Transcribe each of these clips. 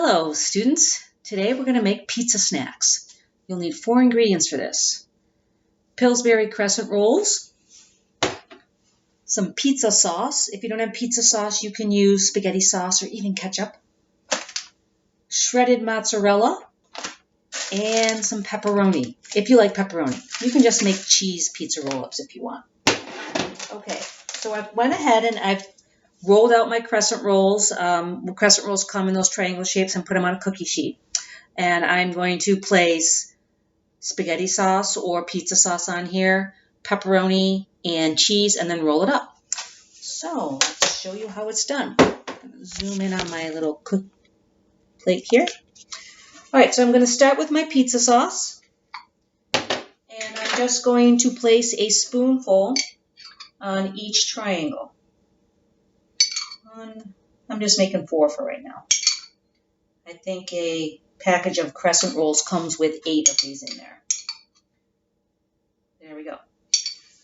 Hello, students. Today we're going to make pizza snacks. You'll need 4 ingredients for this. Pillsbury crescent rolls, some pizza sauce. If you don't have pizza sauce, you can use spaghetti sauce or even ketchup. Shredded mozzarella, and some pepperoni. If you like pepperoni, you can just make cheese pizza roll-ups if you want. Okay, so I went ahead and I've rolled out my crescent rolls. Crescent rolls come in those triangle shapes and put them on a cookie sheet. And I'm going to place spaghetti sauce or pizza sauce on here, pepperoni and cheese, and then roll it up. So let's show you how it's done. I'm going to zoom in on my little plate here. All right, so I'm going to start with my pizza sauce. And I'm just going to place a spoonful on each triangle. I'm just making 4 for right now. I think a package of crescent rolls comes with 8 of these in there. There we go.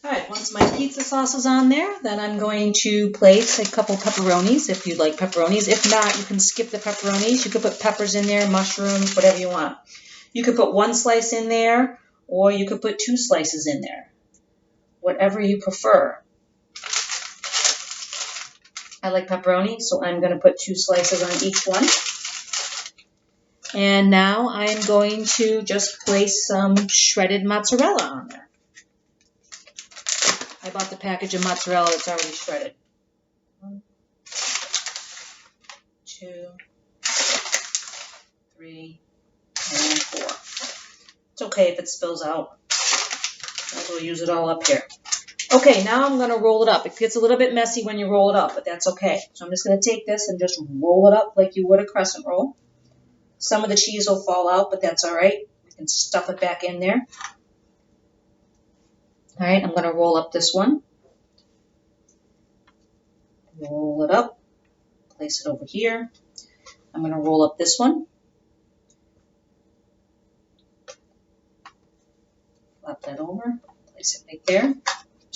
All right, once my pizza sauce is on there, then I'm going to place a couple pepperonis if you'd like pepperonis. If not, you can skip the pepperonis. You could put peppers in there, mushrooms, whatever you want. You could put 1 slice in there, or you could put 2 slices in there. Whatever you prefer. I like pepperoni, so I'm going to put 2 slices on each one. And now I'm going to just place some shredded mozzarella on there. I bought the package of mozzarella, it's already shredded. 1, 2, 3, and 4. It's okay if it spills out. Might as well use it all up here. Okay, now I'm going to roll it up. It gets a little bit messy when you roll it up, but that's okay. So I'm just going to take this and just roll it up like you would a crescent roll. Some of the cheese will fall out, but that's all right. We can stuff it back in there. All right, I'm going to roll up this one. Roll it up. Place it over here. I'm going to roll up this one. Flop that over. Place it right there.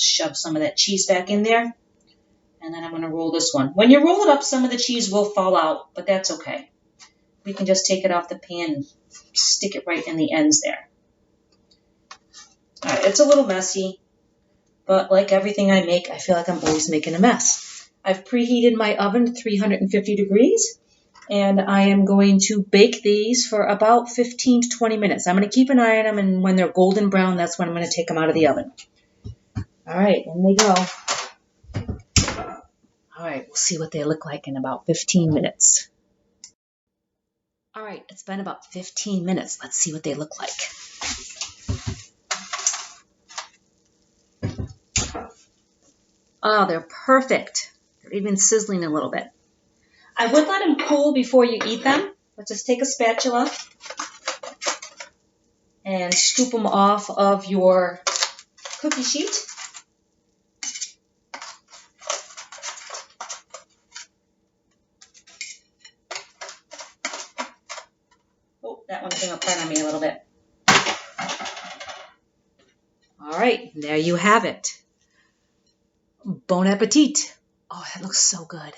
Shove some of that cheese back in there. And then I'm going to roll this one. When you roll it up, some of the cheese will fall out, but that's okay. We can just take it off the pan and stick it right in the ends there. All right, it's a little messy, but like everything I make, I feel like I'm always making a mess. I've preheated my oven to 350 degrees, and I am going to bake these for about 15 to 20 minutes. I'm going to keep an eye on them, and when they're golden brown, that's when I'm going to take them out of the oven. All right, in they go. All right, we'll see what they look like in about 15 minutes. All right, it's been about 15 minutes. Let's see what they look like. Oh, they're perfect. They're even sizzling a little bit. I would let them cool before you eat them, but just take a spatula and scoop them off of your cookie sheet. Oh, that one came apart on me a little bit. All right, there you have it. Bon appetit. Oh, that looks so good.